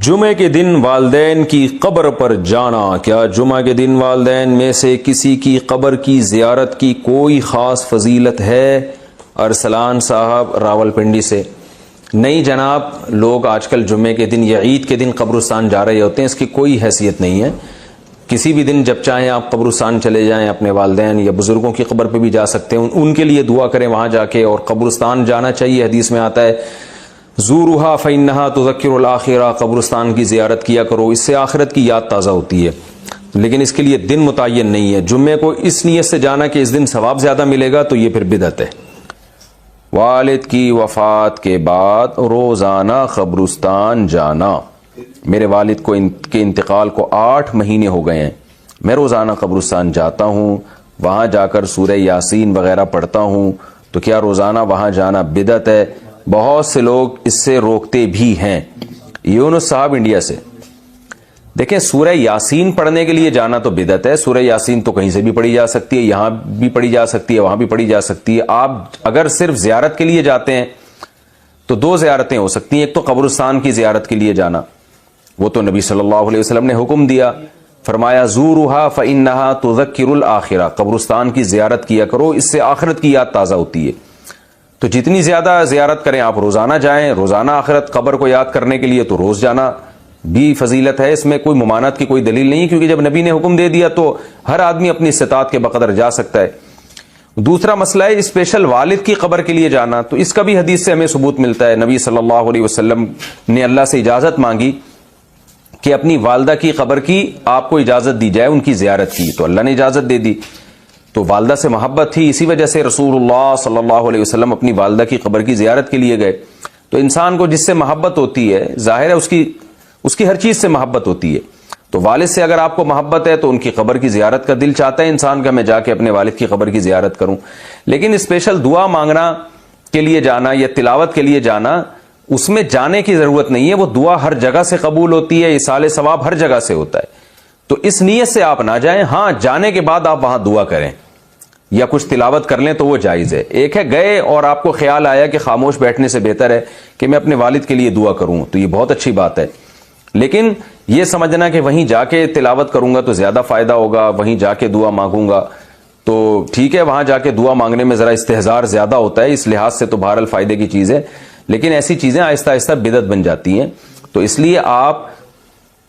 جمعے کے دن والدین کی قبر پر جانا، کیا جمعہ کے دن والدین میں سے کسی کی قبر کی زیارت کی کوئی خاص فضیلت ہے؟ ارسلان صاحب راولپنڈی سے۔ نہیں جناب، لوگ آج کل جمعے کے دن یا عید کے دن قبرستان جا رہے ہوتے ہیں، اس کی کوئی حیثیت نہیں ہے۔ کسی بھی دن جب چاہیں آپ قبرستان چلے جائیں، اپنے والدین یا بزرگوں کی قبر پہ بھی جا سکتے ہیں، ان کے لیے دعا کریں وہاں جا کے، اور قبرستان جانا چاہیے۔ حدیث میں آتا ہے زورھا فانھا تذکر الآخرہ، قبرستان کی زیارت کیا کرو، اس سے آخرت کی یاد تازہ ہوتی ہے، لیکن اس کے لیے دن متعین نہیں ہے۔ جمعے کو اس نیت سے جانا کہ اس دن ثواب زیادہ ملے گا، تو یہ پھر بدعت ہے۔ والد کی وفات کے بعد روزانہ قبرستان جانا، میرے والد کو کے انتقال کو 8 مہینے ہو گئے ہیں، میں روزانہ قبرستان جاتا ہوں، وہاں جا کر سورہ یاسین وغیرہ پڑھتا ہوں، تو کیا روزانہ وہاں جانا بدعت ہے؟ بہت سے لوگ اس سے روکتے بھی ہیں۔ یونس صاحب انڈیا سے، دیکھیں سورہ یاسین پڑھنے کے لیے جانا تو بدعت ہے۔ سورہ یاسین تو کہیں سے بھی پڑھی جا سکتی ہے، یہاں بھی پڑھی جا سکتی ہے، وہاں بھی پڑھی جا سکتی ہے۔ آپ اگر صرف زیارت کے لیے جاتے ہیں تو 2 زیارتیں ہو سکتی ہیں۔ ایک تو قبرستان کی زیارت کے لیے جانا، وہ تو نبی صلی اللہ علیہ وسلم نے حکم دیا، فرمایا زورھا فانھا تذکر الآخرہ، قبرستان کی زیارت کیا کرو، اس سے آخرت کی یاد تازہ ہوتی ہے۔ تو جتنی زیادہ زیارت کریں آپ، روزانہ جائیں، روزانہ آخرت قبر کو یاد کرنے کے لیے تو روز جانا بھی فضیلت ہے، اس میں کوئی ممانعت کی کوئی دلیل نہیں، کیونکہ جب نبی نے حکم دے دیا تو ہر آدمی اپنی استطاعت کے بقدر جا سکتا ہے۔ دوسرا مسئلہ ہے اسپیشل والد کی قبر کے لیے جانا، تو اس کا بھی حدیث سے ہمیں ثبوت ملتا ہے۔ نبی صلی اللہ علیہ وسلم نے اللہ سے اجازت مانگی کہ اپنی والدہ کی قبر کی آپ کو اجازت دی جائے، ان کی زیارت کی، تو اللہ نے اجازت دے دی۔ تو والدہ سے محبت تھی، اسی وجہ سے رسول اللہ صلی اللہ علیہ وسلم اپنی والدہ کی قبر کی زیارت کے لیے گئے۔ تو انسان کو جس سے محبت ہوتی ہے، ظاہر ہے اس کی ہر چیز سے محبت ہوتی ہے، تو والد سے اگر آپ کو محبت ہے تو ان کی قبر کی زیارت کا دل چاہتا ہے انسان کا، میں جا کے اپنے والد کی قبر کی زیارت کروں۔ لیکن اسپیشل دعا مانگنا کے لیے جانا یا تلاوت کے لیے جانا، اس میں جانے کی ضرورت نہیں ہے، وہ دعا ہر جگہ سے قبول ہوتی ہے، ایصال ثواب ہر جگہ سے ہوتا ہے، تو اس نیت سے آپ نہ جائیں۔ ہاں جانے کے بعد آپ وہاں دعا کریں یا کچھ تلاوت کر لیں تو وہ جائز ہے۔ ایک ہے گئے اور آپ کو خیال آیا کہ خاموش بیٹھنے سے بہتر ہے کہ میں اپنے والد کے لیے دعا کروں، تو یہ بہت اچھی بات ہے، لیکن یہ سمجھنا کہ وہیں جا کے تلاوت کروں گا تو زیادہ فائدہ ہوگا، وہیں جا کے دعا مانگوں گا تو ٹھیک ہے، وہاں جا کے دعا مانگنے میں ذرا استحضار زیادہ ہوتا ہے، اس لحاظ سے تو بہرحال فائدے کی چیز ہے، لیکن ایسی چیزیں آہستہ آہستہ بدعت بن جاتی ہیں۔ تو اس لیے آپ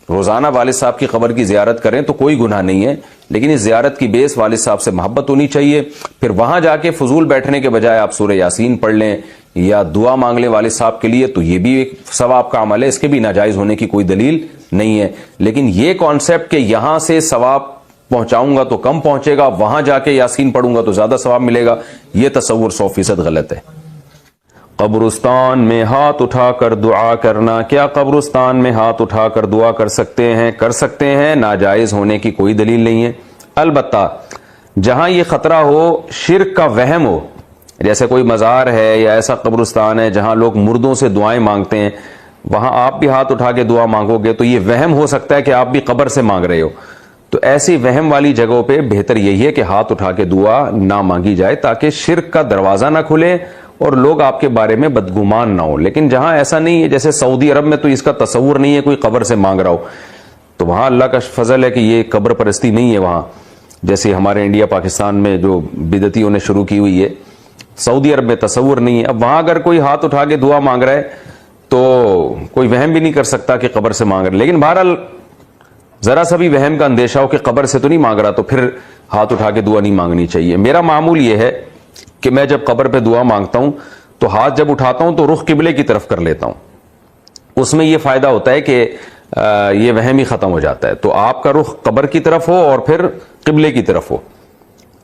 روزانہ والد صاحب کی قبر کی زیارت کریں تو کوئی گناہ نہیں ہے، لیکن اس زیارت کی بیس والد صاحب سے محبت ہونی چاہیے۔ پھر وہاں جا کے فضول بیٹھنے کے بجائے آپ سورہ یاسین پڑھ لیں یا دعا مانگ لیں والد صاحب کے لیے، تو یہ بھی ایک ثواب کا عمل ہے، اس کے بھی ناجائز ہونے کی کوئی دلیل نہیں ہے۔ لیکن یہ کانسیپٹ کہ یہاں سے ثواب پہنچاؤں گا تو کم پہنچے گا، وہاں جا کے یاسین پڑھوں گا تو زیادہ ثواب ملے گا، یہ تصور 100% غلط ہے۔ قبرستان میں ہاتھ اٹھا کر دعا کرنا، کیا قبرستان میں ہاتھ اٹھا کر دعا کر سکتے ہیں؟ کر سکتے ہیں، ناجائز ہونے کی کوئی دلیل نہیں ہے۔ البتہ جہاں یہ خطرہ ہو، شرک کا وہم ہو، جیسے کوئی مزار ہے یا ایسا قبرستان ہے جہاں لوگ مردوں سے دعائیں مانگتے ہیں، وہاں آپ بھی ہاتھ اٹھا کے دعا مانگو گے تو یہ وہم ہو سکتا ہے کہ آپ بھی قبر سے مانگ رہے ہو، تو ایسی وہم والی جگہوں پہ بہتر یہی ہے کہ ہاتھ اٹھا کے دعا نہ مانگی جائے، تاکہ شرک کا دروازہ نہ کھلے اور لوگ آپ کے بارے میں بدگمان نہ ہو۔ لیکن جہاں ایسا نہیں ہے، جیسے سعودی عرب میں تو اس کا تصور نہیں ہے کوئی قبر سے مانگ رہا ہو، تو وہاں اللہ کا فضل ہے کہ یہ قبر پرستی نہیں ہے وہاں، جیسے ہمارے انڈیا پاکستان میں جو بدعتیوں نے شروع کی ہوئی ہے، سعودی عرب میں تصور نہیں ہے۔ اب وہاں اگر کوئی ہاتھ اٹھا کے دعا مانگ رہا ہے تو کوئی وہم بھی نہیں کر سکتا کہ قبر سے مانگ رہا ہے، لیکن بہرحال ذرا سا بھی وہم کا اندیشہ ہو کہ قبر سے تو نہیں مانگ رہا تو پھر ہاتھ اٹھا کے دعا نہیں مانگنی چاہیے۔ میرا معمول یہ ہے کہ میں جب قبر پہ دعا مانگتا ہوں تو ہاتھ جب اٹھاتا ہوں تو رخ قبلے کی طرف کر لیتا ہوں، اس میں یہ فائدہ ہوتا ہے کہ یہ وہم ہی ختم ہو جاتا ہے، تو آپ کا رخ قبر کی طرف ہو اور پھر قبلے کی طرف ہو،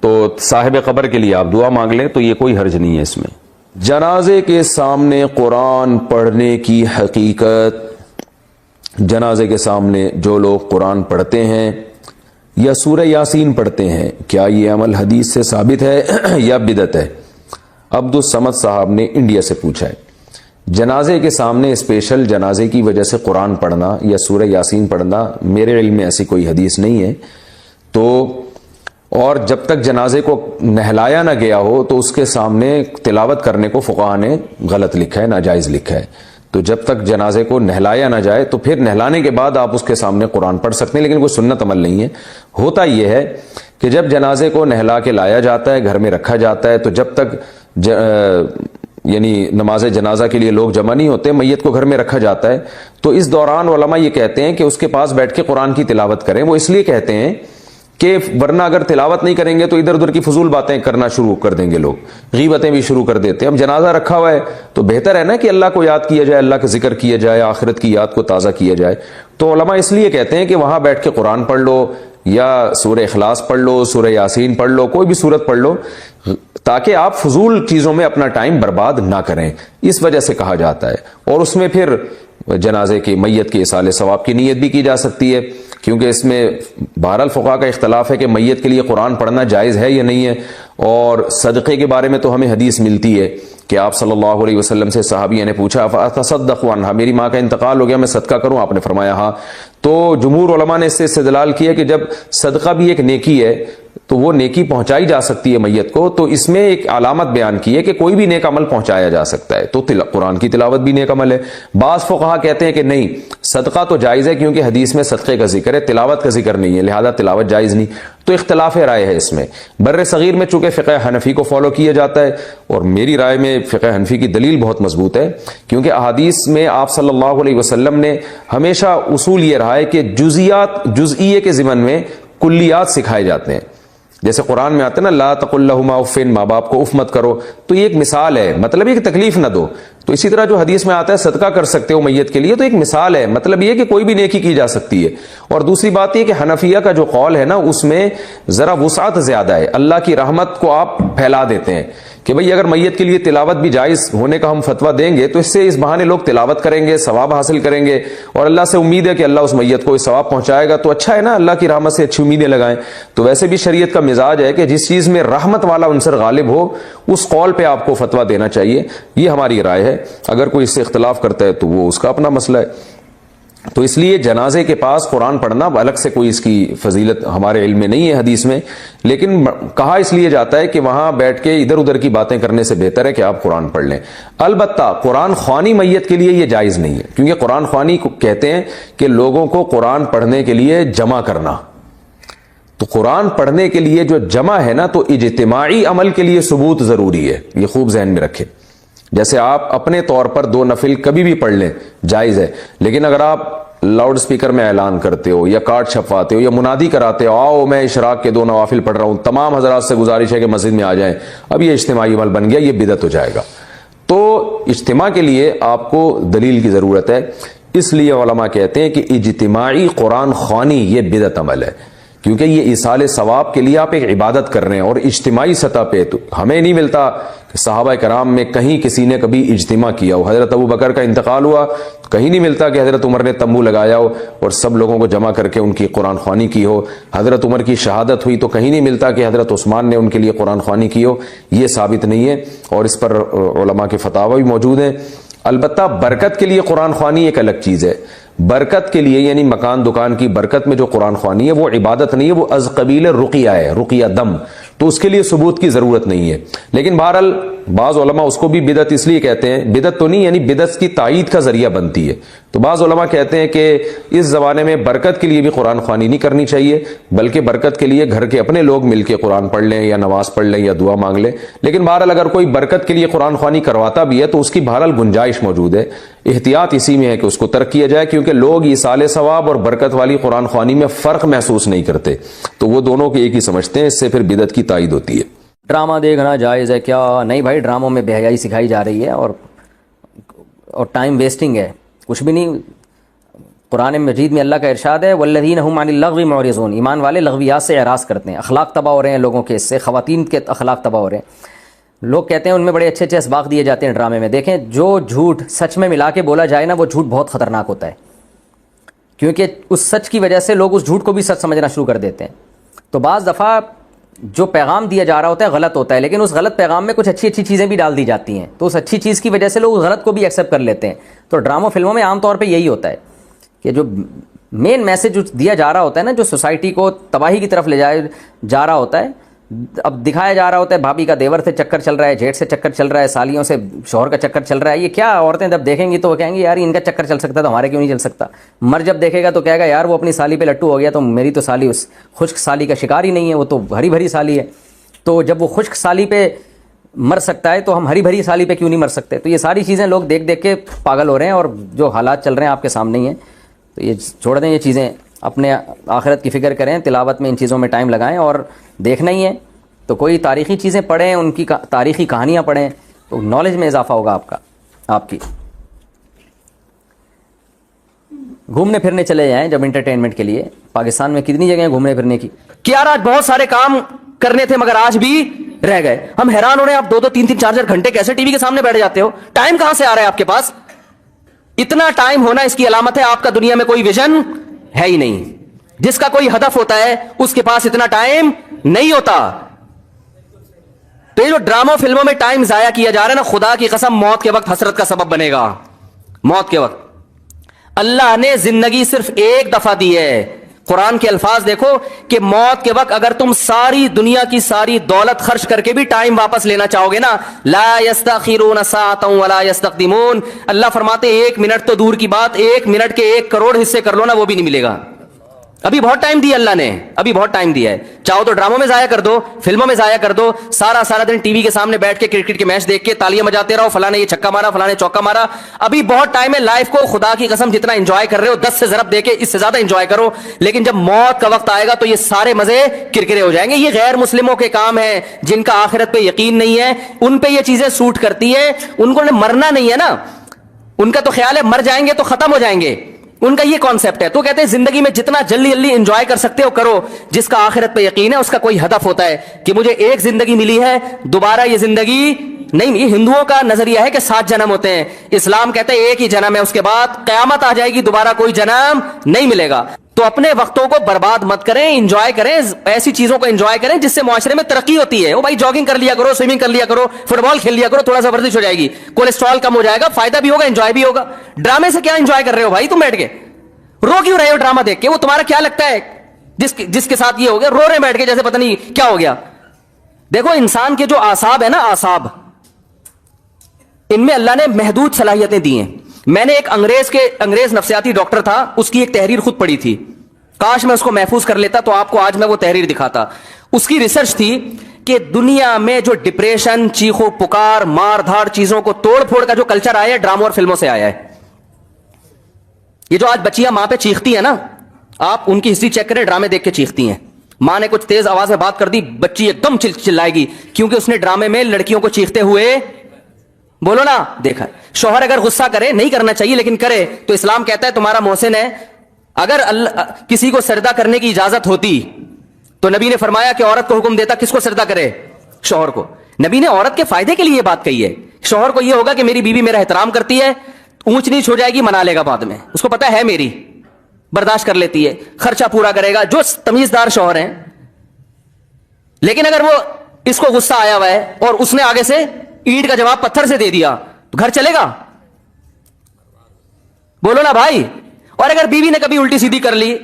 تو صاحب قبر کے لیے آپ دعا مانگ لیں تو یہ کوئی حرج نہیں ہے اس میں۔ جنازے کے سامنے قرآن پڑھنے کی حقیقت، جنازے کے سامنے جو لوگ قرآن پڑھتے ہیں یا سورہ یاسین پڑھتے ہیں، کیا یہ عمل حدیث سے ثابت ہے یا بدعت ہے؟ عبدالصمد صاحب نے انڈیا سے پوچھا ہے۔ جنازے کے سامنے اسپیشل جنازے کی وجہ سے قرآن پڑھنا یا سورہ یاسین پڑھنا، میرے علم میں ایسی کوئی حدیث نہیں ہے، تو اور جب تک جنازے کو نہلایا نہ گیا ہو تو اس کے سامنے تلاوت کرنے کو فقہاء نے غلط لکھا ہے، ناجائز لکھا ہے، تو جب تک جنازے کو نہلایا نہ جائے تو پھر نہلانے کے بعد آپ اس کے سامنے قرآن پڑھ سکتے ہیں، لیکن کوئی سنت عمل نہیں ہے۔ ہوتا یہ ہے کہ جب جنازے کو نہلا کے لایا جاتا ہے، گھر میں رکھا جاتا ہے، تو جب تک یعنی نماز جنازہ کے لیے لوگ جمع نہیں ہوتے، میت کو گھر میں رکھا جاتا ہے، تو اس دوران علماء یہ کہتے ہیں کہ اس کے پاس بیٹھ کے قرآن کی تلاوت کریں۔ وہ اس لیے کہتے ہیں کہ ورنہ اگر تلاوت نہیں کریں گے تو ادھر ادھر کی فضول باتیں کرنا شروع کر دیں گے، لوگ غیبتیں بھی شروع کر دیتے ہیں۔ اب جنازہ رکھا ہوا ہے تو بہتر ہے نا کہ اللہ کو یاد کیا جائے، اللہ کا ذکر کیا جائے، آخرت کی یاد کو تازہ کیا جائے۔ تو علماء اس لیے کہتے ہیں کہ وہاں بیٹھ کے قرآن پڑھ لو، یا سورہ اخلاص پڑھ لو، سورہ یاسین پڑھ لو، کوئی بھی سورت پڑھ لو، تاکہ آپ فضول چیزوں میں اپنا ٹائم برباد نہ کریں، اس وجہ سے کہا جاتا ہے۔ اور اس میں پھر جنازے کی میت کے ایصال ثواب کی نیت بھی کی جا سکتی ہے، کیونکہ اس میں بہرحال فقہا کا اختلاف ہے کہ میت کے لیے قرآن پڑھنا جائز ہے یا نہیں ہے۔ اور صدقے کے بارے میں تو ہمیں حدیث ملتی ہے کہ آپ صلی اللہ علیہ وسلم سے صحابیہ نے پوچھا فاتصدق عنہا، میری ماں کا انتقال ہو گیا، میں صدقہ کروں؟ آپ نے فرمایا ہاں۔ تو جمہور علماء نے اس سے استدلال کیا کہ جب صدقہ بھی ایک نیکی ہے تو وہ نیکی پہنچائی جا سکتی ہے میت کو، تو اس میں ایک علامت بیان کی ہے کہ کوئی بھی نیک عمل پہنچایا جا سکتا ہے، تو قرآن کی تلاوت بھی نیک عمل ہے۔ بعض فقہا کہتے ہیں کہ نہیں، صدقہ تو جائز ہے کیونکہ حدیث میں صدقے کا ذکر ہے، تلاوت کا ذکر نہیں ہے، لہذا تلاوت جائز نہیں۔ تو اختلاف رائے ہے اس میں۔ بر صغیر میں چونکہ فقہ حنفی کو فالو کیا جاتا ہے، اور میری رائے میں فقہ حنفی کی دلیل بہت مضبوط ہے، کیونکہ احادیث میں آپ صلی اللہ علیہ وسلم نے ہمیشہ اصول یہ رہا ہے کہ جزئیے کے ضمن میں کلیات سکھائے جاتے ہیں۔ جیسے قرآن میں آتا ہے نا لا تقل لہما اف، ماں باپ کو اف مت کرو، تو یہ ایک مثال ہے، مطلب یہ کہ تکلیف نہ دو۔ تو اسی طرح جو حدیث میں آتا ہے صدقہ کر سکتے ہو میت کے لیے، تو ایک مثال ہے، مطلب یہ کہ کوئی بھی نیکی کی جا سکتی ہے۔ اور دوسری بات یہ کہ حنفیہ کا جو قول ہے نا، اس میں ذرا وسعت زیادہ ہے، اللہ کی رحمت کو آپ پھیلا دیتے ہیں کہ بھئی اگر میت کے لیے تلاوت بھی جائز ہونے کا ہم فتویٰ دیں گے تو اس سے اس بہانے لوگ تلاوت کریں گے، ثواب حاصل کریں گے، اور اللہ سے امید ہے کہ اللہ اس میت کو ثواب پہنچائے گا، تو اچھا ہے نا، اللہ کی رحمت سے اچھی امیدیں لگائیں۔ تو ویسے بھی شریعت کا مزاج ہے کہ جس چیز میں رحمت والا عنصر غالب ہو اس قول پہ آپ کو فتویٰ دینا چاہیے، یہ ہماری رائے ہے۔ اگر کوئی اس سے اختلاف کرتا ہے تو وہ اس کا اپنا مسئلہ ہے۔ تو اس لیے جنازے کے پاس قرآن پڑھنا الگ سے کوئی اس کی فضیلت ہمارے علم میں نہیں ہے حدیث میں، لیکن کہا اس لیے جاتا ہے کہ وہاں بیٹھ کے ادھر ادھر کی باتیں کرنے سے بہتر ہے کہ آپ قرآن پڑھ لیں۔ البتہ قرآن خوانی میت کے لیے یہ جائز نہیں ہے، کیونکہ قرآن خوانی کو کہتے ہیں کہ لوگوں کو قرآن پڑھنے کے لیے جمع کرنا۔ تو قرآن پڑھنے کے لیے جو جمع ہے نا، تو اجتماعی عمل کے لیے ثبوت ضروری ہے، یہ خوب ذہن میں رکھیں۔ جیسے آپ اپنے طور پر 2 نفل کبھی بھی پڑھ لیں، جائز ہے، لیکن اگر آپ لاؤڈ سپیکر میں اعلان کرتے ہو یا کارڈ چھپواتے ہو یا منادی کراتے ہو آؤ میں اشراق کے 2 نوافل پڑھ رہا ہوں، تمام حضرات سے گزارش ہے کہ مسجد میں آ جائیں، اب یہ اجتماعی عمل بن گیا، یہ بدعت ہو جائے گا۔ تو اجتماع کے لیے آپ کو دلیل کی ضرورت ہے، اس لیے علماء کہتے ہیں کہ اجتماعی قرآن خوانی یہ بدعت عمل ہے، کیونکہ یہ ایصال ثواب کے لیے آپ ایک عبادت کر رہے ہیں، اور اجتماعی سطح پہ تو ہمیں نہیں ملتا کہ صحابہ کرام میں کہیں کسی نے کبھی اجتماع کیا ہو۔ حضرت ابو بکر کا انتقال ہوا، کہیں نہیں ملتا کہ حضرت عمر نے تمبو لگایا ہو اور سب لوگوں کو جمع کر کے ان کی قرآن خوانی کی ہو۔ حضرت عمر کی شہادت ہوئی تو کہیں نہیں ملتا کہ حضرت عثمان نے ان کے لیے قرآن خوانی کی ہو، یہ ثابت نہیں ہے، اور اس پر علماء کے فتاوی بھی موجود ہیں۔ البتہ برکت کے لیے قرآن خوانی ایک الگ چیز ہے، برکت کے لیے یعنی مکان دکان کی برکت میں جو قرآن خوانی ہے وہ عبادت نہیں ہے، وہ از قبیل رقیہ ہے، رقیہ دم، تو اس کے لیے ثبوت کی ضرورت نہیں ہے۔ لیکن بہرحال بعض علماء اس کو بھی بدعت اس لیے کہتے ہیں، بدعت تو نہیں یعنی بدعت کی تائید کا ذریعہ بنتی ہے، تو بعض علماء کہتے ہیں کہ اس زمانے میں برکت کے لیے بھی قرآن خوانی نہیں کرنی چاہیے، بلکہ برکت کے لیے گھر کے اپنے لوگ مل کے قرآن پڑھ لیں یا نماز پڑھ لیں یا دعا مانگ لیں۔ لیکن بہرحال اگر کوئی برکت کے لیے قرآن خوانی کرواتا بھی ہے تو اس کی بہرحال گنجائش موجود ہے، احتیاط اسی میں ہے کہ اس کو ترک کیا جائے، کیونکہ لوگ ایصال ثواب اور برکت والی قرآن خوانی میں فرق محسوس نہیں کرتے، تو وہ دونوں کو ایک ہی سمجھتے ہیں، اس سے پھر بدعت کی تائید ہوتی ہے۔ ڈرامہ دیکھنا جائز ہے کیا؟ نہیں بھائی، ڈراموں میں بے حیائی سکھائی جا رہی ہے اور ٹائم ویسٹنگ ہے، کچھ بھی نہیں۔ قرآن مجید میں اللہ کا ارشاد ہے والذین هم عن اللغو معرضون، ایمان والے لغویات سے اعراض کرتے ہیں، اخلاق تباہ ہو رہے ہیں لوگوں کے، اس سے خواتین کے اخلاق تباہ ہو رہے ہیں۔ لوگ کہتے ہیں ان میں بڑے اچھے اچھے اسباق دیے جاتے ہیں ڈرامے میں، دیکھیں جو جھوٹ سچ میں ملا کے بولا جائے نا، وہ جھوٹ بہت خطرناک ہوتا ہے، کیونکہ اس سچ کی وجہ سے لوگ اس جھوٹ کو بھی سچ سمجھنا شروع کر دیتے ہیں۔ تو بعض دفعہ جو پیغام دیا جا رہا ہوتا ہے غلط ہوتا ہے، لیکن اس غلط پیغام میں کچھ اچھی اچھی چیزیں بھی ڈال دی جاتی ہیں، تو اس اچھی چیز کی وجہ سے لوگ اس غلط کو بھی ایکسیپٹ کر لیتے ہیں۔ تو ڈراموں فلموں میں عام طور پہ یہی ہوتا ہے کہ جو مین میسج دیا جا رہا ہوتا ہے نا، جو سوسائٹی کو تباہی کی طرف لے جا رہا ہوتا ہے، اب دکھایا جا رہا ہوتا ہے بھابھی کا دیور سے چکر چل رہا ہے, جیٹھ سے چکر چل رہا ہے, سالیوں سے شوہر کا چکر چل رہا ہے. یہ کیا عورتیں جب دیکھیں گی تو وہ کہیں گی یار ان کا چکر چل سکتا ہے تو ہمارے کیوں نہیں چل سکتا. مرد جب دیکھے گا تو کہے گا یار وہ اپنی سالی پہ لٹو ہو گیا تو میری تو سالی اس خشک سالی کا شکار ہی نہیں ہے, وہ تو ہری بھری سالی ہے. تو جب وہ خشک سالی پہ مر سکتا ہے تو ہم ہری بھری سالی پہ کیوں نہیں مر سکتے. تو یہ ساری چیزیں لوگ دیکھ دیکھ کے پاگل ہو رہے ہیں, اور جو حالات چل رہے ہیں آپ کے سامنے ہی ہیں. تو یہ چھوڑ دیں یہ چیزیں, اپنے آخرت کی فکر کریں, تلاوت میں ان چیزوں میں ٹائم لگائیں. اور دیکھنا ہی ہے تو کوئی تاریخی چیزیں پڑھیں, ان کی تاریخی کہانیاں پڑھیں, تو نالج میں اضافہ ہوگا آپ کی. گھومنے پھرنے چلے جائیں جب انٹرٹینمنٹ کے لیے. پاکستان میں کتنی جگہیں گھومنے پھرنے کی, کہ یار آج بہت سارے کام کرنے تھے مگر آج بھی رہ گئے. ہم حیران ہو رہے ہیں, آپ 2-2 3-3 4-4 گھنٹے کیسے ٹی وی کے سامنے بیٹھ جاتے ہو؟ ٹائم کہاں سے آ رہا ہے آپ کے پاس؟ اتنا ٹائم ہونا اس کی علامت ہے آپ کا دنیا میں کوئی ویژن ہے ہی نہیں. جس کا کوئی ہدف ہوتا ہے اس کے پاس اتنا ٹائم نہیں ہوتا. تو یہ جو ڈراموں فلموں میں ٹائم ضائع کیا جا رہا ہے نا, خدا کی قسم موت کے وقت حسرت کا سبب بنے گا. موت کے وقت اللہ نے زندگی صرف ایک دفعہ دی ہے. قرآن کے الفاظ دیکھو کہ موت کے وقت اگر تم ساری دنیا کی ساری دولت خرچ کر کے بھی ٹائم واپس لینا چاہو گے نا, لا یستاخرون ساعتا ولا یستقدمون. اللہ فرماتے 1 منٹ تو دور کی بات, 1 منٹ کے 1 کروڑ حصے کر لو نا, وہ بھی نہیں ملے گا. ابھی بہت ٹائم دیا اللہ نے, ابھی بہت ٹائم دیا ہے. چاہو تو ڈراموں میں ضائع کر دو, فلموں میں ضائع کر دو, سارا دن ٹی وی کے سامنے بیٹھ کے کرکٹ کے میچ دیکھ کے تالیاں بجاتے رہو, فلاں نے یہ چھکا مارا, فلاں نے چوکا مارا. ابھی بہت ٹائم ہے. لائف کو خدا کی قسم جتنا انجوائے کر رہے ہو 10 سے ضرب دے کے اس سے زیادہ انجوائے کرو. لیکن جب موت کا وقت آئے گا تو یہ سارے مزے کرکرے ہو جائیں گے. یہ غیر مسلموں کے کام ہیں جن کا آخرت پہ یقین نہیں ہے, ان پہ یہ چیزیں سوٹ کرتی ہے. ان کو مرنا نہیں ہے نا, ان کا تو خیال ہے مر جائیں گے تو ختم ہو جائیں گے, ان کا یہ کانسیپٹ ہے. تو کہتے ہیں زندگی میں جتنا جلدی انجوائے کر سکتے ہو کرو. جس کا آخرت پہ یقین ہے اس کا کوئی ہدف ہوتا ہے کہ مجھے ایک زندگی ملی ہے, دوبارہ یہ زندگی نہیں. یہ ہندوؤں کا نظریہ ہے کہ 7 جنم ہوتے ہیں, اسلام کہتے ہیں ایک ہی جنم ہے, اس کے بعد قیامت آ جائے گی, دوبارہ کوئی جنم نہیں ملے گا. تو اپنے وقتوں کو برباد مت کریں, انجوائے کریں, ایسی چیزوں کو انجوائے کریں جس سے معاشرے میں ترقی ہوتی ہے. او بھائی جاگنگ کر لیا کرو, سوئمنگ کر لیا کرو, فٹ بال کھیل لیا کرو, تھوڑا سا ورزش ہو جائے گی, کولیسٹرول کم ہو جائے گا, فائدہ بھی ہوگا, انجوائے بھی ہوگا. ڈرامے سے کیا انجوائے کر رہے ہو بھائی تم بیٹھ کے؟ رو کیوں رہے ہو ڈرامہ دیکھ کے؟ وہ تمہارا کیا لگتا ہے جس کے ساتھ یہ ہو گیا رو رہے بیٹھ کے جیسے پتہ نہیں کیا ہو گیا. دیکھو انسان کے جو اعصاب ہے نا, اعصاب, ان میں اللہ نے محدود صلاحیتیں دی ہیں. میں نے ایک انگریز نفسیاتی ڈاکٹر تھا, اس کی ایک تحریر خود پڑھی تھی. کاش میں اس کو محفوظ کر لیتا تو آپ کو آج میں وہ تحریر دکھاتا. اس کی ریسرچ تھی کہ دنیا میں جو ڈپریشن, چیخو پکار, مار دھاڑ, چیزوں کو توڑ پھوڑ کا جو کلچر آیا ہے ڈراموں اور فلموں سے آیا ہے. یہ جو آج بچیاں ماں پہ چیختی ہیں نا, آپ ان کی ہسٹری چیک کریں, ڈرامے دیکھ کے چیختی ہیں. ماں نے کچھ تیز آواز میں بات کر دی, بچی ایک دم چلائے گی, کیونکہ اس نے ڈرامے میں لڑکیوں کو چیختے ہوئے بولو نا دیکھا. شوہر اگر غصہ کرے, نہیں کرنا چاہیے لیکن کرے, تو اسلام کہتا ہے تمہارا محسن ہے. اگر کسی کو سجدہ کرنے کی اجازت ہوتی تو نبی نے فرمایا کہ عورت کو حکم دیتا کس کو سجدہ کرے؟ شوہر کو. نبی نے عورت کے فائدے کے لیے یہ بات کہی ہے. شوہر کو یہ ہوگا کہ میری بیوی میرا احترام کرتی ہے, اونچ نیچ ہو جائے گی منا لے گا بعد میں, اس کو پتا ہے میری, برداشت کر لیتی ہے, خرچہ پورا کرے گا, جو تمیزدار شوہر ہیں. لیکن اگر وہ اس کو غصہ آیا ہوا ہے اور اس نے آگے سے اینٹ کا جواب پتھر سے دے دیا تو گھر چلے گا؟ بولو نا بھائی. اور اگر بیوی نے کبھی الٹی سیدھی کر لی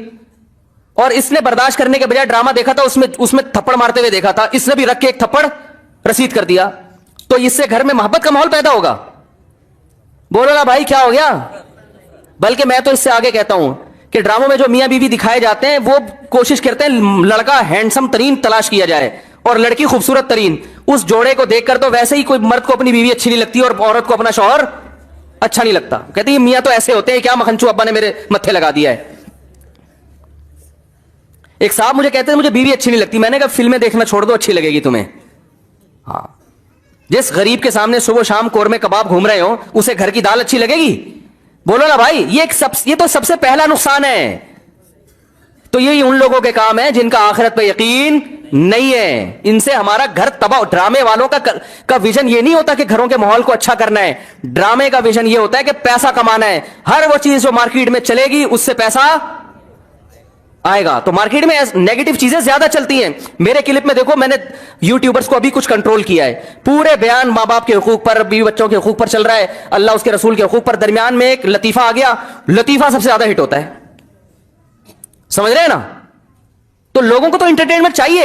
اور اس نے برداشت کرنے کے بجائے ڈرامہ دیکھا تھا, اس میں تھپڑ مارتے ہوئے دیکھا تھا, اس نے بھی رکھ کے ایک تھپڑ رسید کر دیا, تو اس سے گھر میں محبت کا ماحول پیدا ہوگا؟ بولو نا بھائی کیا ہو گیا؟ بلکہ میں تو اس سے آگے کہتا ہوں کہ ڈراموں میں جو میاں بیوی دکھائے جاتے ہیں وہ کوشش کرتے ہیں لڑکا ہینڈسم ترین تلاش کیا جائے اور لڑکی خوبصورت ترین. اس جوڑے کو دیکھ کر تو ویسے ہی کوئی مرد کو اپنی بیوی اچھی نہیں لگتی اور عورت کو اپنا شوہر اچھا نہیں لگتا. کہتے ہیں میاں تو ایسے ہوتے ہیں, کیا مکھنچو ابا نے میرے متھے لگا دیا ہے. ایک صاحب مجھے کہتے ہیں مجھے بیوی اچھی نہیں لگتی. میں نے کہا فلمیں دیکھنا چھوڑ دو, اچھی لگے گی تمہیں. ہاں, جس غریب کے سامنے صبح شام قورمے کباب گھوم رہے ہو اسے گھر کی دال اچھی لگے گی؟ بولو نا بھائی. یہ تو سب سے پہلا نقصان ہے. تو یہی ان لوگوں کے کام ہے جن کا آخرت پہ یقین نہیں ہے. ان سے ہمارا گھر تباہ. ڈرامے والوں کا ویژن یہ نہیں ہوتا کہ گھروں کے ماحول کو اچھا کرنا ہے. ڈرامے کا ویژن یہ ہوتا ہے کہ پیسہ کمانا ہے. ہر وہ چیز جو مارکیٹ میں چلے گی اس سے پیسہ آئے گا. تو مارکیٹ میں نیگیٹو چیزیں زیادہ چلتی ہیں. میرے کلپ میں دیکھو, میں نے یوٹیوبرز کو ابھی کچھ کنٹرول کیا ہے. پورے بیان ماں باپ کے حقوق پر, بیوی بچوں کے حقوق پر چل رہا ہے, اللہ اس کے رسول کے حقوق پر. درمیان میں ایک لطیفہ آ گیا, لطیفہ سب سے زیادہ ہٹ ہوتا ہے. سمجھ رہے ہیں نا؟ تو لوگوں کو تو انٹرٹینمنٹ چاہیے.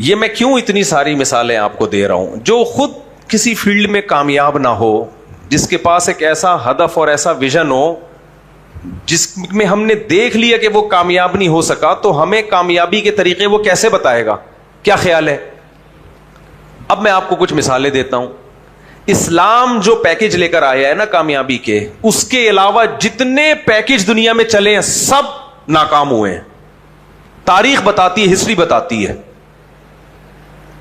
یہ میں کیوں اتنی ساری مثالیں آپ کو دے رہا ہوں؟ جو خود کسی فیلڈ میں کامیاب نہ ہو، جس کے پاس ایک ایسا ہدف اور ایسا ویژن ہو جس میں ہم نے دیکھ لیا کہ وہ کامیاب نہیں ہو سکا، تو ہمیں کامیابی کے طریقے وہ کیسے بتائے گا؟ کیا خیال ہے؟ اب میں آپ کو کچھ مثالیں دیتا ہوں. اسلام جو پیکج لے کر آیا ہے نا کامیابی کے، اس کے علاوہ جتنے پیکج دنیا میں چلے ہیں سب ناکام ہوئے ہیں. تاریخ بتاتی ہے، ہسٹری بتاتی ہے.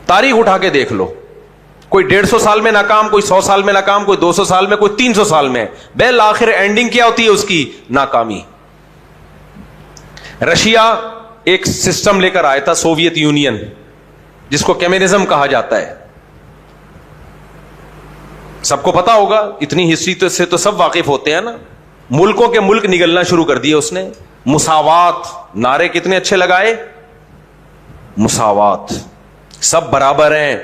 تاریخ اٹھا کے دیکھ لو، کوئی 150 سال میں ناکام، کوئی 100 سال میں ناکام، کوئی 200 سال میں، کوئی 300 سال میں. بالآخر اینڈنگ کیا ہوتی ہے اس کی؟ ناکامی. رشیا ایک سسٹم لے کر آیا تھا، سوویت یونین، جس کو کمیونزم کہا جاتا ہے. سب کو پتا ہوگا، اتنی ہسٹری سے تو سب واقف ہوتے ہیں نا. ملکوں کے ملک نگلنا شروع کر دیے اس نے. مساوات، نعرے کتنے اچھے لگائے، مساوات، سب برابر ہیں،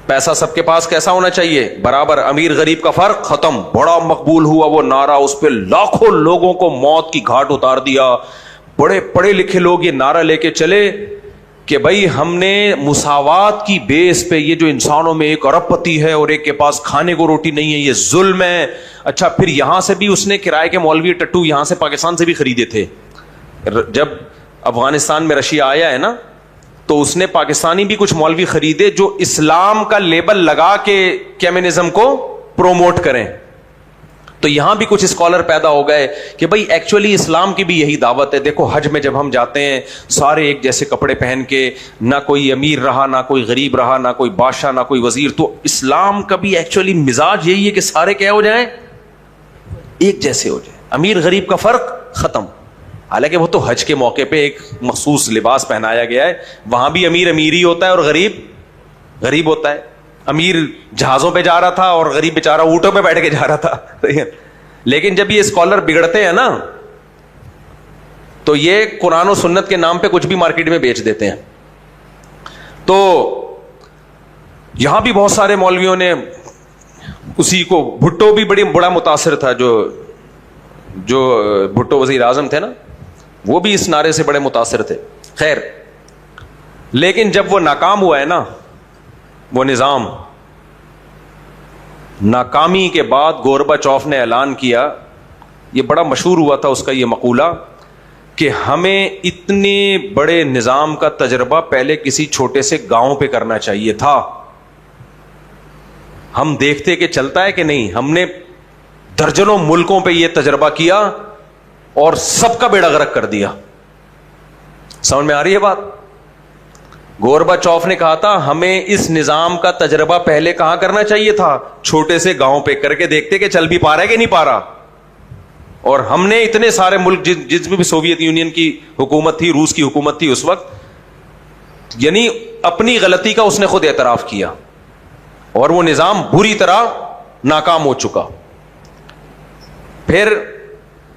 پیسہ سب کے پاس کیسا ہونا چاہیے؟ برابر. امیر غریب کا فرق ختم. بڑا مقبول ہوا وہ نعرہ، اس پہ لاکھوں لوگوں کو موت کی گھاٹ اتار دیا. بڑے پڑھے لکھے لوگ یہ نعرہ لے کے چلے کہ بھائی ہم نے مساوات کی بیس پہ، یہ جو انسانوں میں ایک ارب پتی ہے اور ایک کے پاس کھانے کو روٹی نہیں ہے، یہ ظلم ہے. اچھا، پھر یہاں سے بھی اس نے کرائے کے مولوی ٹٹو یہاں سے پاکستان سے بھی خریدے تھے. جب افغانستان میں رشیا آیا ہے نا، تو اس نے پاکستانی بھی کچھ مولوی خریدے جو اسلام کا لیبل لگا کے کمیونزم کو پروموٹ کریں. تو یہاں بھی کچھ اسکالر پیدا ہو گئے کہ بھائی ایکچولی اسلام کی بھی یہی دعوت ہے. دیکھو حج میں جب ہم جاتے ہیں سارے ایک جیسے کپڑے پہن کے، نہ کوئی امیر رہا، نہ کوئی غریب رہا، نہ کوئی بادشاہ، نہ کوئی وزیر. تو اسلام کا بھی ایکچولی مزاج یہی ہے کہ سارے کیا ہو جائیں؟ ایک جیسے ہو جائیں. امیر غریب کا فرق ختم. حالانکہ وہ تو حج کے موقع پہ ایک مخصوص لباس پہنایا گیا ہے، وہاں بھی امیر امیر ہی ہوتا ہے اور غریب غریب ہوتا ہے. امیر جہازوں پہ جا رہا تھا اور غریب بیچارہ اونٹوں پہ بیٹھ کے جا رہا تھا. لیکن جب یہ اسکالر بگڑتے ہیں نا، تو یہ قرآن و سنت کے نام پہ کچھ بھی مارکیٹ میں بیچ دیتے ہیں. تو یہاں بھی بہت سارے مولویوں نے اسی کو، بھٹو بھی بڑا متاثر تھا، جو بھٹو وزیر اعظم تھے نا، وہ بھی اس نعرے سے بڑے متاثر تھے. خیر، لیکن جب وہ ناکام ہوا ہے نا، وہ نظام، ناکامی کے بعد گورباچوف نے اعلان کیا، یہ بڑا مشہور ہوا تھا اس کا یہ مقولہ، کہ ہمیں اتنے بڑے نظام کا تجربہ پہلے کسی چھوٹے سے گاؤں پہ کرنا چاہیے تھا. ہم دیکھتے کہ چلتا ہے کہ نہیں. ہم نے درجنوں ملکوں پہ یہ تجربہ کیا اور سب کا بیڑا غرق کر دیا. سمجھ میں آ رہی ہے بات؟ گورباچوف نے کہا تھا ہمیں اس نظام کا تجربہ پہلے کہاں کرنا چاہیے تھا؟ چھوٹے سے گاؤں پہ کر کے دیکھتے کہ چل بھی پا رہا ہے کہ نہیں پا رہا. اور ہم نے اتنے سارے ملک، جس میں بھی سوویت یونین کی حکومت تھی، روس کی حکومت تھی اس وقت، یعنی اپنی غلطی کا اس نے خود اعتراف کیا اور وہ نظام بری طرح ناکام ہو چکا. پھر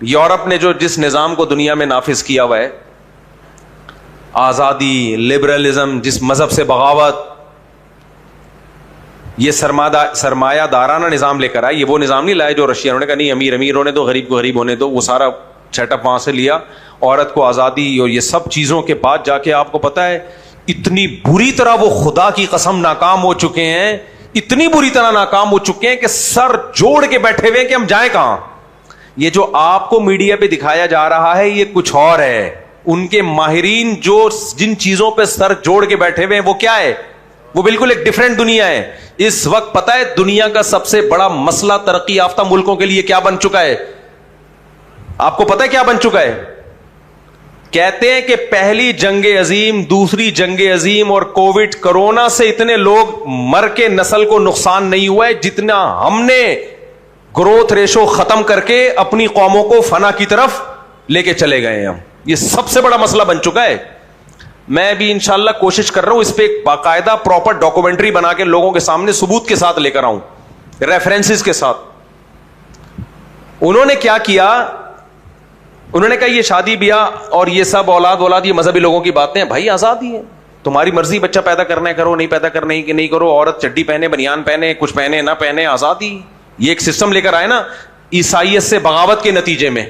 یورپ نے جس نظام کو دنیا میں نافذ کیا ہوا ہے، آزادی، لبرلزم، جس مذہب سے بغاوت، یہ سرمایہ دارانہ نظام لے کر آئے. یہ وہ نظام نہیں لائے جو رشیا، انہوں نے کہا نہیں امیر امیر ہونے دو، غریب کو غریب ہونے دو. وہ سارا سیٹ اپ وہاں سے لیا. عورت کو آزادی اور یہ سب چیزوں کے بعد جا کے آپ کو پتا ہے اتنی بری طرح وہ خدا کی قسم ناکام ہو چکے ہیں، اتنی بری طرح ناکام ہو چکے ہیں کہ سر جوڑ کے بیٹھے ہوئے کہ ہم جائیں کہاں. یہ جو آپ کو میڈیا پہ دکھایا جا رہا ہے یہ کچھ اور ہے. ان کے ماہرین جن چیزوں پہ سر جوڑ کے بیٹھے ہوئے ہیں وہ کیا ہے؟ وہ بالکل ایک ڈیفرنٹ دنیا ہے. اس وقت پتا ہے دنیا کا سب سے بڑا مسئلہ ترقی یافتہ ملکوں کے لیے کیا بن چکا ہے؟ آپ کو پتا ہے کیا بن چکا ہے؟ کہتے ہیں کہ پہلی جنگ عظیم، دوسری جنگ عظیم اور کووڈ کرونا سے اتنے لوگ مر کے نسل کو نقصان نہیں ہوا ہے جتنا ہم نے گروتھ ریشو ختم کر کے اپنی قوموں کو فنا کی طرف لے کے چلے گئے ہیں ہم. یہ سب سے بڑا مسئلہ بن چکا ہے. میں بھی انشاءاللہ کوشش کر رہا ہوں اس پہ ایک باقاعدہ پراپر ڈاکومنٹری بنا کے لوگوں کے سامنے ثبوت کے ساتھ لے کر آؤں، ریفرنسز کے ساتھ. انہوں نے کیا کیا؟ انہوں نے کہا یہ شادی بیاہ اور یہ سب اولاد یہ مذہبی لوگوں کی باتیں ہیں. بھائی آزادی ہے، تمہاری مرضی بچہ پیدا کرنا ہے کرو، نہیں پیدا کرنا ہے کہ نہیں کرو. عورت چڈی پہنے، بنیان پہنے، کچھ پہنے نہ پہنے، آزادی. یہ ایک سسٹم لے کر آئے نا عیسائیت سے بغاوت کے نتیجے میں.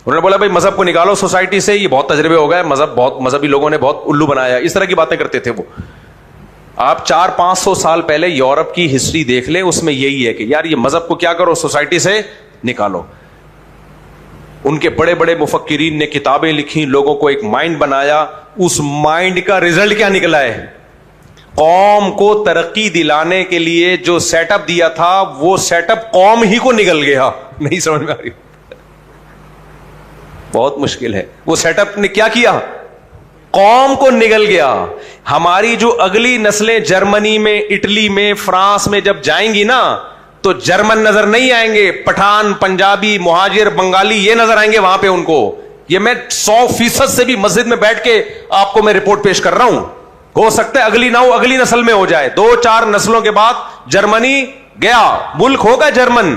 انہوں نے بولا بھائی مذہب کو نکالو سوسائٹی سے, یہ بہت تجربے ہو گئے, مذہبی لوگوں نے بہت الو بنایا, اس طرح کی باتیں کرتے تھے وہ. آپ 400-500 سال پہلے یورپ کی ہسٹری دیکھ لیں, اس میں یہی ہے کہ یار یہ مذہب کو کیا کرو, سوسائٹی سے نکالو. ان کے بڑے بڑے مفکرین نے کتابیں لکھی, لوگوں کو ایک مائنڈ بنایا, اس مائنڈ کا رزلٹ کیا نکلا ہے؟ قوم کو ترقی دلانے کے لیے جو سیٹ اپ دیا تھا وہ سیٹ اپ قوم ہی کو نکل گیا. نہیں سمجھ میں آ رہی؟ بہت مشکل ہے. وہ سیٹ اپ نے کیا کیا؟ قوم کو نگل گیا. ہماری جو اگلی نسلیں جرمنی میں, اٹلی میں, فرانس میں جب جائیں گی نا تو جرمن نظر نہیں آئیں گے, پٹھان, پنجابی, مہاجر, بنگالی یہ نظر آئیں گے وہاں پہ ان کو. یہ میں 100% سے بھی مسجد میں بیٹھ کے آپ کو میں رپورٹ پیش کر رہا ہوں. ہو سکتا ہے اگلی نہ ہو, اگلی نسل میں ہو جائے, 2-4 نسلوں کے بعد جرمنی گیا, ملک ہوگا جرمن,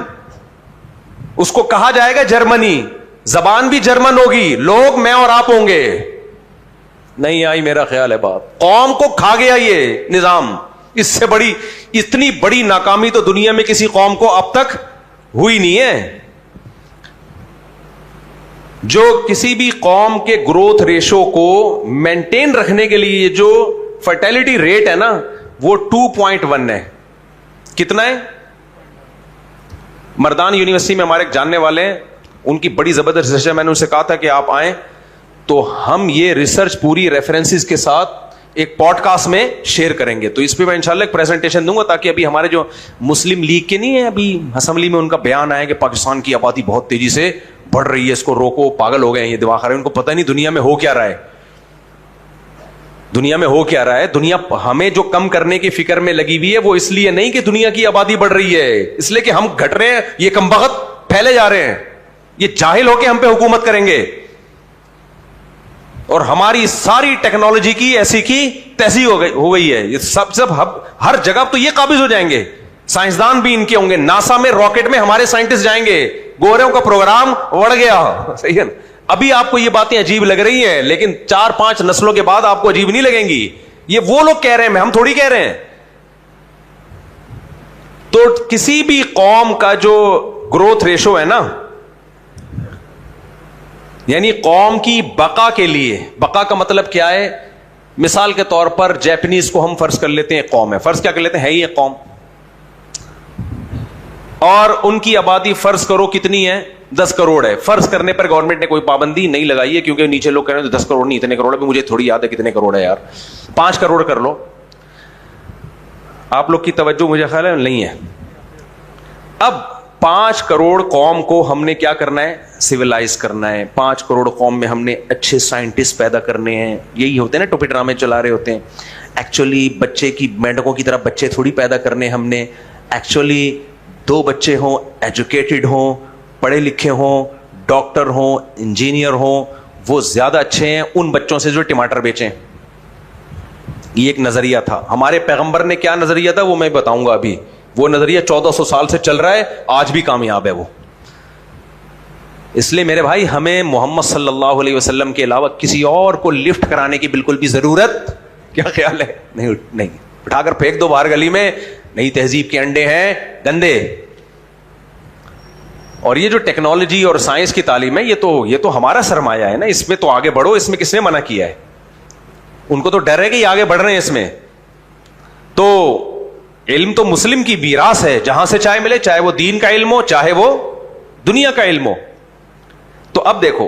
اس کو کہا جائے گا جرمنی, زبان بھی جرمن ہوگی, لوگ میں اور آپ ہوں گے. نہیں آئی میرا خیال ہے بات. قوم کو کھا گیا یہ نظام. اس سے بڑی, اتنی بڑی ناکامی تو دنیا میں کسی قوم کو اب تک ہوئی نہیں ہے. جو کسی بھی قوم کے گروتھ ریشو کو مینٹین رکھنے کے لیے جو فرٹیلٹی ریٹ ہے نا وہ 2.1 ہے. کتنا ہے؟ مردان یونیورسٹی میں ہمارے ایک جاننے والے ہیں, ان کی بڑی زبردست ریسرچ ہے. میں نے ان سے کہا تھا کہ آپ آئیں تو ہم یہ ریسرچ پوری ریفرنسز کے ساتھ ایک پوڈ کاسٹ میں شیئر کریں گے. تو اس پہ میں انشاءاللہ ایک پریزنٹیشن دوں گا تاکہ ابھی ہمارے جو مسلم لیگ کے نہیں ہے, ابھی اسمبلی میں ان کا بیان آیا کہ پاکستان کی آبادی بہت تیزی سے بڑھ رہی ہے, اس کو روکو, پاگل ہو گئے ہیں یہ دماغ خراب. ان کو پتہ نہیں دنیا میں ہو کیا رہا ہے, دنیا میں ہو کیا رہا ہے. دنیا ہمیں جو کم کرنے کی فکر میں لگی ہوئی ہے وہ اس لیے نہیں کہ دنیا کی آبادی بڑھ رہی ہے, اس لیے کہ ہم گھٹ رہے ہیں, یہ کمبخت پھیلے جا رہے ہیں, یہ جاہل ہو کے ہم پہ حکومت کریں گے اور ہماری ساری ٹیکنالوجی کی ایسی کی تیسی ہو گئی ہے. یہ سب ہر جگہ تو یہ قابض ہو جائیں گے. سائنسدان بھی ان کے ہوں گے, ناسا میں راکٹ میں ہمارے سائنٹسٹ جائیں گے, گوروں کا پروگرام بڑھ گیا. صحیح ہے. ابھی آپ کو یہ باتیں عجیب لگ رہی ہیں لیکن 4-5 نسلوں کے بعد آپ کو عجیب نہیں لگیں گی. یہ وہ لوگ کہہ رہے ہیں, ہم تھوڑی کہہ رہے ہیں. تو کسی بھی قوم کا جو گروتھ ریشو ہے نا, یعنی قوم کی بقا کے لیے, بقا کا مطلب کیا ہے؟ مثال کے طور پر جیپنیز کو ہم فرض کر لیتے ہیں قوم ہے, فرض کیا کر لیتے ہیں, ہے ہی ایک قوم, اور ان کی آبادی فرض کرو کتنی ہے, 10 کروڑ ہے. فرض کرنے پر گورنمنٹ نے کوئی پابندی نہیں لگائی ہے کیونکہ نیچے لوگ کہہ رہے ہیں 10 کروڑ نہیں اتنے کروڑ ہے, مجھے تھوڑی یاد ہے کتنے کروڑ ہے یار, 5 کروڑ کر لو. آپ لوگ کی توجہ مجھے خیال ہے نہیں ہے. اب 5 کروڑ قوم کو ہم نے کیا کرنا ہے, سویلائز کرنا ہے. 5 کروڑ قوم میں ہم نے اچھے سائنٹسٹ پیدا کرنے ہیں. یہی ہوتے ہیں نا ٹوپی ڈرامے چلا رہے ہوتے ہیں. ایکچولی بچے کی مینڈکوں کی طرح بچے تھوڑی پیدا کرنے ہم نے. ایکچولی 2 بچے ہوں, ایجوکیٹڈ ہوں, پڑھے لکھے ہوں, ڈاکٹر ہوں, انجینئر ہوں, وہ زیادہ اچھے ہیں ان بچوں سے جو ٹماٹر بیچیں. یہ ایک نظریہ تھا. ہمارے پیغمبر نے کیا نظریہ تھا وہ میں بتاؤں گا ابھی. وہ نظریہ 1400 سال سے چل رہا ہے, آج بھی کامیاب ہے وہ. اس لیے میرے بھائی ہمیں محمد صلی اللہ علیہ وسلم کے علاوہ کسی اور کو لفٹ کرانے کی بالکل بھی ضرورت, کیا خیال ہے, نہیں. اٹھا کر پھینک دو باہر گلی میں, نئی تہذیب کے انڈے ہیں گندے. اور یہ جو ٹیکنالوجی اور سائنس کی تعلیم ہے یہ تو ہمارا سرمایہ ہے نا, اس میں تو آگے بڑھو. اس میں کس نے منع کیا ہے؟ ان کو تو ڈر ہے کہ یہ آگے بڑھ رہے ہیں اس میں. تو علم تو مسلم کی میراث ہے, جہاں سے چاہے ملے, چاہے وہ دین کا علم ہو چاہے وہ دنیا کا علم ہو. تو اب دیکھو,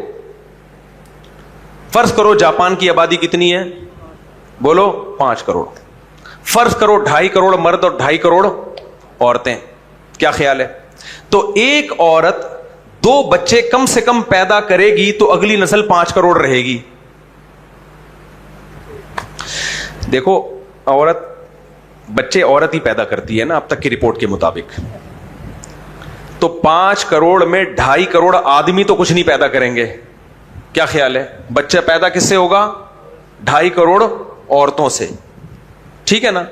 فرض کرو جاپان کی آبادی کتنی ہے, بولو 5 کروڑ. فرض کرو 2.5 کروڑ مرد اور 2.5 کروڑ عورتیں. کیا خیال ہے؟ تو ایک عورت 2 بچے کم سے کم پیدا کرے گی تو اگلی نسل 5 کروڑ رہے گی. دیکھو بچے عورت ہی پیدا کرتی ہے نا اب تک کی رپورٹ کے مطابق. تو 5 کروڑ میں 2.5 کروڑ آدمی تو کچھ نہیں پیدا کریں گے. کیا خیال ہے؟ بچہ پیدا کس سے ہوگا؟ 2.5 کروڑ عورتوں سے. ٹھیک ہے نا.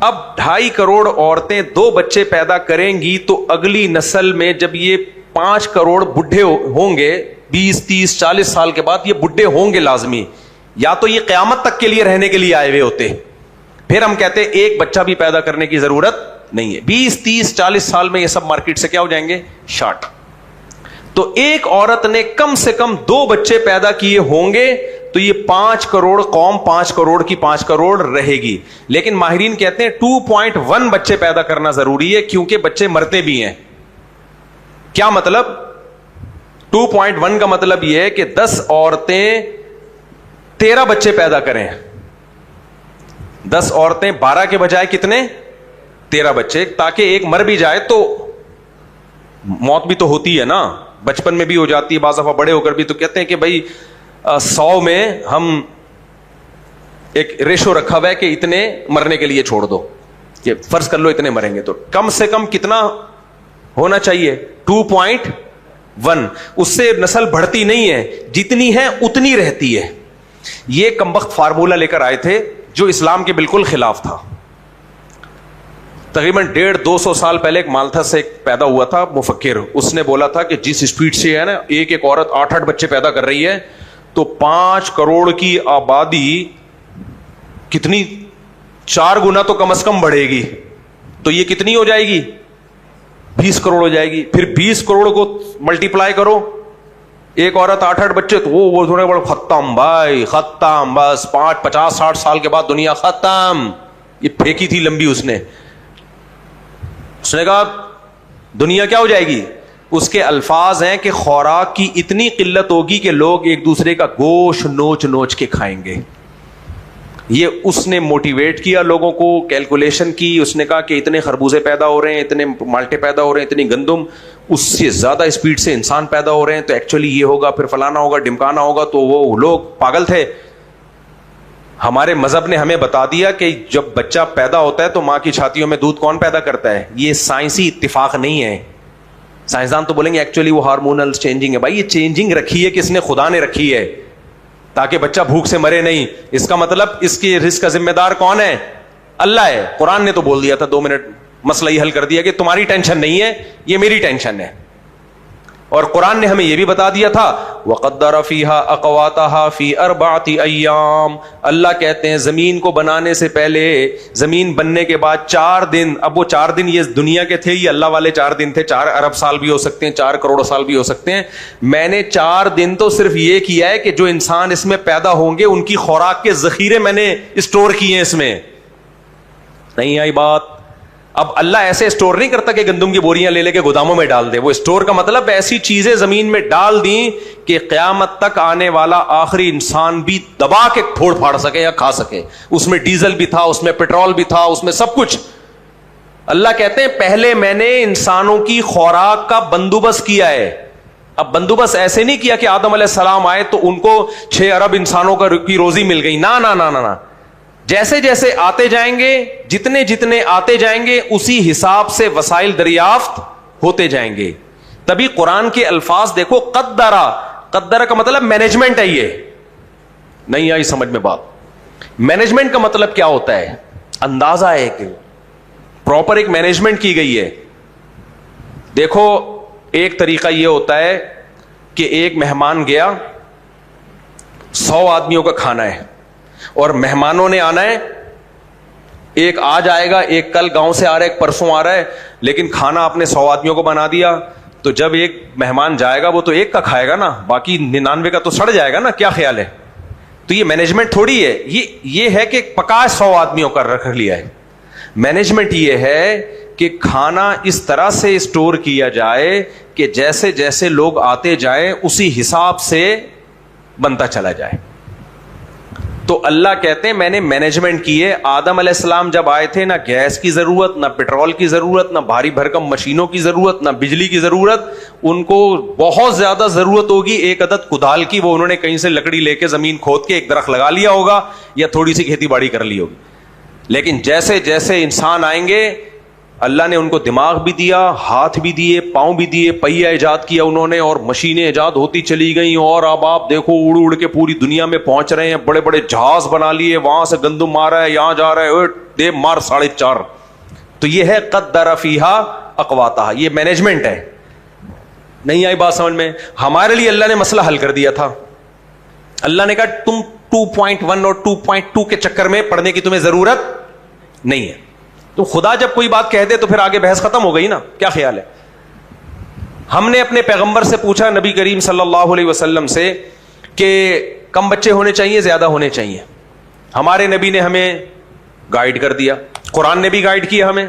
اب 2.5 کروڑ عورتیں 2 بچے پیدا کریں گی تو اگلی نسل میں جب یہ 5 کروڑ بڈھے ہوں گے 20, 30, 40 سال کے بعد, یہ بڈھے ہوں گے لازمی, یا تو یہ قیامت تک کے لیے رہنے کے لیے آئے ہوئے ہوتے. پھر ہم کہتے ہیں ایک بچہ بھی پیدا کرنے کی ضرورت نہیں ہے. 20, 30, 40 سال میں یہ سب مارکیٹ سے کیا ہو جائیں گے, شارٹ. تو ایک عورت نے کم سے کم 2 بچے پیدا کیے ہوں گے تو یہ 5 کروڑ قوم 5 کروڑ کی 5 کروڑ رہے گی. لیکن ماہرین کہتے ہیں 2.1 بچے پیدا کرنا ضروری ہے, کیونکہ بچے مرتے بھی ہیں. کیا مطلب؟ 2.1 کا مطلب یہ ہے کہ 10 عورتیں 13 بچے پیدا کریں. 10 عورتیں 12 کے بجائے کتنے؟ 13 بچے, تاکہ ایک مر بھی جائے تو موت بھی تو ہوتی ہے نا, بچپن میں بھی ہو جاتی ہے, بعض دفعہ بڑے ہو کر بھی. تو کہتے ہیں کہ بھائی 100 میں ہم ایک ریشو رکھا ہوا ہے کہ اتنے مرنے کے لیے چھوڑ دو, کہ فرض کر لو اتنے مریں گے, تو کم سے کم کتنا ہونا چاہیے؟ 2.1. اس سے نسل بڑھتی نہیں ہے, جتنی ہے اتنی رہتی ہے. یہ کمبخت فارمولہ لے کر آئے تھے جو اسلام کے بالکل خلاف تھا. تقریباً 150-200 سال پہلے ایک مالتھا سے پیدا ہوا تھا مفکر, اس نے بولا تھا کہ جس اسپیڈ سے ہے نا ایک عورت 8 بچے پیدا کر رہی ہے تو 5 کروڑ کی آبادی کتنی 4 گنا تو کم از کم بڑھے گی, تو یہ کتنی ہو جائے گی؟ 20 کروڑ ہو جائے گی. پھر 20 کروڑ کو ملٹیپلائی کرو, ایک عورت 8 بچے, تو وہ تھوڑے بڑے ختم بھائی ختم, بس 50-60 سال کے بعد دنیا ختم. یہ پھینکی تھی لمبی اس نے کہا دنیا کیا ہو جائے گی. اس کے الفاظ ہیں کہ خوراک کی اتنی قلت ہوگی کہ لوگ ایک دوسرے کا گوشت نوچ نوچ کے کھائیں گے. یہ اس نے موٹیویٹ کیا لوگوں کو, کیلکولیشن کی, اس نے کہا کہ اتنے خربوزے پیدا ہو رہے ہیں, اتنے مالٹے پیدا ہو رہے ہیں, اتنی گندم, اس سے زیادہ اسپیڈ سے انسان پیدا ہو رہے ہیں, تو ایکچولی یہ ہوگا, پھر فلانا ہوگا, ڈمکانا ہوگا. تو وہ لوگ پاگل تھے. ہمارے مذہب نے ہمیں بتا دیا کہ جب بچہ پیدا ہوتا ہے تو ماں کی چھاتیوں میں دودھ کون پیدا کرتا ہے. یہ سائنسی اتفاق نہیں ہے. سائنسدان تو بولیں گے ایکچولی وہ ہارمونل چینجنگ ہے. بھائی یہ چینجنگ رکھی ہے کس نے؟ خدا نے رکھی ہے, تاکہ بچہ بھوک سے مرے نہیں. اس کا مطلب اس کی رزق کا ذمہ دار کون ہے؟ اللہ ہے. قرآن نے تو بول دیا تھا 2 منٹ مسئلہ ہی حل کر دیا کہ تمہاری ٹینشن نہیں ہے, یہ میری ٹینشن ہے. اور قرآن نے ہمیں یہ بھی بتا دیا تھا وَقَدَّرَ فِيهَا أَقْوَاتَهَا فِي 4 أَيَّامٍ. اللہ کہتے ہیں زمین کو بنانے سے پہلے, زمین بننے کے بعد 4 دن, اب وہ 4 دن یہ دنیا کے تھے, یہ اللہ والے 4 دن تھے. 4 ارب سال بھی ہو سکتے ہیں, 4 کروڑ سال بھی ہو سکتے ہیں. میں نے 4 دن تو صرف یہ کیا ہے کہ جو انسان اس میں پیدا ہوں گے ان کی خوراک کے ذخیرے میں نے اسٹور کیے ہیں. اس میں نہیں آئی بات. اب اللہ ایسے اسٹور نہیں کرتا کہ گندم کی بوریاں لے لے کے گوداموں میں ڈال دے. وہ اسٹور کا مطلب ایسی چیزیں زمین میں ڈال دیں کہ قیامت تک آنے والا آخری انسان بھی دبا کے پھوڑ پھاڑ سکے یا کھا سکے. اس میں ڈیزل بھی تھا, اس میں پیٹرول بھی تھا, اس میں سب کچھ. اللہ کہتے ہیں پہلے میں نے انسانوں کی خوراک کا بندوبست کیا ہے. اب بندوبست ایسے نہیں کیا کہ آدم علیہ السلام آئے تو ان کو 6 ارب انسانوں کی روزی مل گئی. نہ نہ نہ نہ, جیسے جیسے آتے جائیں گے, جتنے جتنے آتے جائیں گے اسی حساب سے وسائل دریافت ہوتے جائیں گے. تبھی قرآن کے الفاظ دیکھو, قدرہ, قدرہ کا مطلب مینجمنٹ ہے. یہ نہیں آئی سمجھ میں بات؟ مینجمنٹ کا مطلب کیا ہوتا ہے؟ اندازہ ہے کہ پراپر ایک مینجمنٹ کی گئی ہے. دیکھو ایک طریقہ یہ ہوتا ہے کہ ایک مہمان گیا, 100 آدمیوں کا کھانا ہے اور مہمانوں نے آنا ہے, ایک آج آئے گا, ایک کل گاؤں سے آ رہا ہے, ایک پرسوں آ رہا ہے, لیکن کھانا آپ نے 100 آدمیوں کو بنا دیا. تو جب ایک مہمان جائے گا وہ تو ایک کا کھائے گا نا, باقی 99 کا تو سڑ جائے گا نا. کیا خیال ہے؟ تو یہ مینجمنٹ تھوڑی ہے, یہ ہے کہ پکا 100 آدمیوں کا رکھ لیا ہے. مینجمنٹ یہ ہے کہ کھانا اس طرح سے اسٹور کیا جائے کہ جیسے جیسے لوگ آتے جائیں اسی حساب سے بنتا چلا جائے. تو اللہ کہتے ہیں میں نے مینجمنٹ کی ہے. آدم علیہ السلام جب آئے تھے نہ گیس کی ضرورت, نہ پیٹرول کی ضرورت, نہ بھاری بھرکم مشینوں کی ضرورت, نہ بجلی کی ضرورت. ان کو بہت زیادہ ضرورت ہوگی ایک عدد کدال کی, وہ انہوں نے کہیں سے لکڑی لے کے زمین کھود کے ایک درخت لگا لیا ہوگا یا تھوڑی سی کھیتی باڑی کر لی ہوگی. لیکن جیسے جیسے انسان آئیں گے اللہ نے ان کو دماغ بھی دیا, ہاتھ بھی دیے, پاؤں بھی دیے, پہیا ایجاد کیا انہوں نے, اور مشینیں ایجاد ہوتی چلی گئیں. اور اب آپ دیکھو اڑ اڑ کے پوری دنیا میں پہنچ رہے ہیں, بڑے بڑے جہاز بنا لیے, وہاں سے گندم آ رہا ہے, یہاں جا رہا ہے, دے مار 4.5. تو یہ ہے قدر فیہا اقواتہا, یہ مینجمنٹ ہے. نہیں آئی بات سمجھ میں؟ ہمارے لیے اللہ نے مسئلہ حل کر دیا تھا. اللہ نے کہا تم 2.1 اور 2.2 کے چکر میں پڑھنے کی تمہیں ضرورت نہیں ہے. تو خدا جب کوئی بات کہہ دے تو پھر آگے بحث ختم ہو گئی نا. کیا خیال ہے؟ ہم نے اپنے پیغمبر سے پوچھا نبی کریم صلی اللہ علیہ وسلم سے کہ کم بچے ہونے چاہیے زیادہ ہونے چاہیے. ہمارے نبی نے ہمیں گائیڈ کر دیا, قرآن نے بھی گائیڈ کیا ہمیں,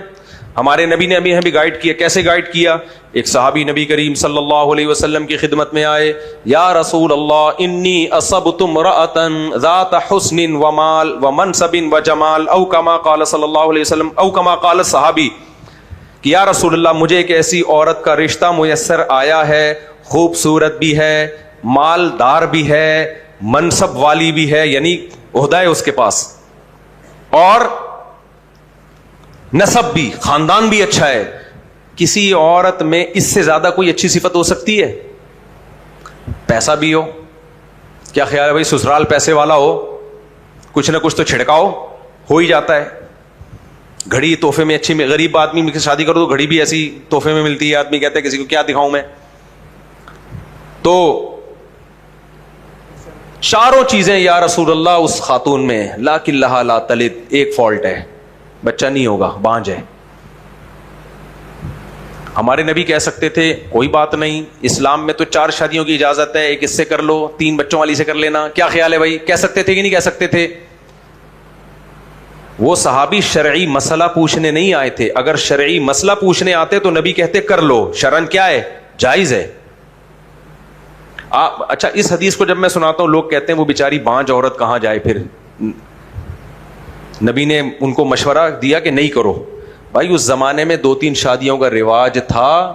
ہمارے نبی نے ہمیں گائیڈ کیا. کیسے گائیڈ کیا؟ ایک صحابی نبی کریم صلی اللہ علیہ وسلم کی خدمت میں آئے, یا رسول اللہ انی اصبت امرأۃ ذات حسن ومال ومنصب وجمال او کما قال صلی اللہ علیہ وسلم او کما قال صحابی, کہ یا رسول اللہ مجھے ایک ایسی عورت کا رشتہ میسر آیا ہے, خوبصورت بھی ہے, مالدار بھی ہے, منصب والی بھی ہے, یعنی عہدہ ہے اس کے پاس, اور نسب بھی, خاندان بھی اچھا ہے. کسی عورت میں اس سے زیادہ کوئی اچھی صفت ہو سکتی ہے؟ پیسہ بھی ہو, کیا خیال ہے بھائی, سسرال پیسے والا ہو, کچھ نہ کچھ تو چھڑکاؤ ہو ہی جاتا ہے. گھڑی تحفے میں اچھی, میں غریب آدمی کی شادی کرو تو گھڑی بھی ایسی تحفے میں ملتی ہے, آدمی کہتا ہے کسی کو کیا دکھاؤں میں. تو چاروں چیزیں یا رسول اللہ اس خاتون میں, لیکن لہا لا تلد, ایک فالٹ ہے, بچہ نہیں ہوگا, بانجھ ہے. ہمارے نبی کہہ سکتے تھے کوئی بات نہیں, اسلام میں تو 4 شادیوں کی اجازت ہے, ایک اس سے کر لو, 3 بچوں والی سے کر لینا, کیا خیال ہے بھائی؟ کہہ سکتے تھے کہ نہیں کہہ سکتے تھے؟ وہ صحابی شرعی مسئلہ پوچھنے نہیں آئے تھے. اگر شرعی مسئلہ پوچھنے آتے تو نبی کہتے کر لو, شرعن کیا ہے, جائز ہے. اچھا, اس حدیث کو جب میں سناتا ہوں لوگ کہتے ہیں وہ بیچاری بانجھ عورت کہاں جائے, پھر نبی نے ان کو مشورہ دیا کہ نہیں کرو. بھائی اس زمانے میں 2-3 شادیوں کا رواج تھا,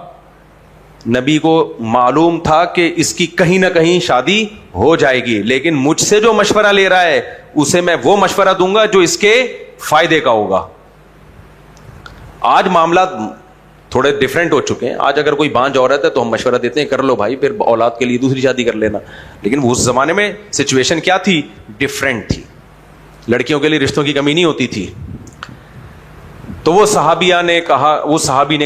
نبی کو معلوم تھا کہ اس کی کہیں نہ کہیں شادی ہو جائے گی, لیکن مجھ سے جو مشورہ لے رہا ہے اسے میں وہ مشورہ دوں گا جو اس کے فائدے کا ہوگا. آج معاملات تھوڑے ڈفرینٹ ہو چکے ہیں. آج اگر کوئی بانجھ عورت ہے تو ہم مشورہ دیتے ہیں کر لو بھائی, پھر اولاد کے لیے دوسری شادی کر لینا. لیکن اس زمانے میں سچویشن کیا تھی, ڈفرینٹ تھی. لڑکیوں کے لیے رشتوں کی کمی نہیں ہوتی تھی. تو وہ صحابی نے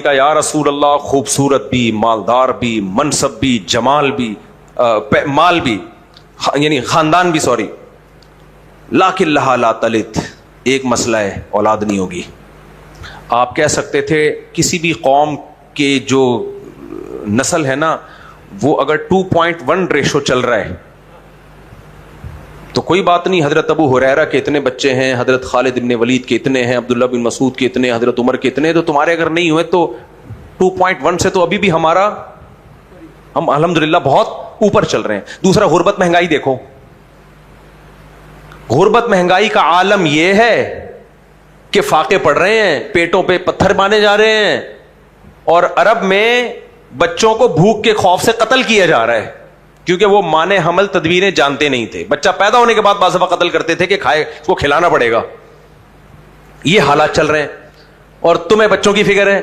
کہا یا رسول اللہ خوبصورت بھی, مالدار بھی, منصب بھی, جمال بھی, مال بھی, یعنی خاندان بھی, سوری, لیکن لہا لا تلد, ایک مسئلہ ہے, اولاد نہیں ہوگی. آپ کہہ سکتے تھے کسی بھی قوم کے جو نسل ہے نا وہ اگر 2.1 ریشو چل رہا ہے تو کوئی بات نہیں. حضرت ابو ہریرہ کے اتنے بچے ہیں, حضرت خالد بن ولید کے اتنے ہیں, عبداللہ بن مسعود کے اتنے, حضرت عمر کے اتنے, تو تمہارے اگر نہیں ہوئے تو 2.1 سے تو ابھی بھی ہم الحمدللہ بہت اوپر چل رہے ہیں. دوسرا, غربت مہنگائی دیکھو. غربت مہنگائی کا عالم یہ ہے کہ فاقے پڑ رہے ہیں, پیٹوں پہ پتھر باندھے جا رہے ہیں, اور عرب میں بچوں کو بھوک کے خوف سے قتل کیا جا رہا ہے کیونکہ وہ مانے حمل تدبیریں جانتے نہیں تھے. بچہ پیدا ہونے کے بعد بعض دفعہ قتل کرتے تھے کہ کھائے, اس کو کھلانا پڑے گا. یہ حالات چل رہے ہیں, اور تمہیں بچوں کی فکر ہے.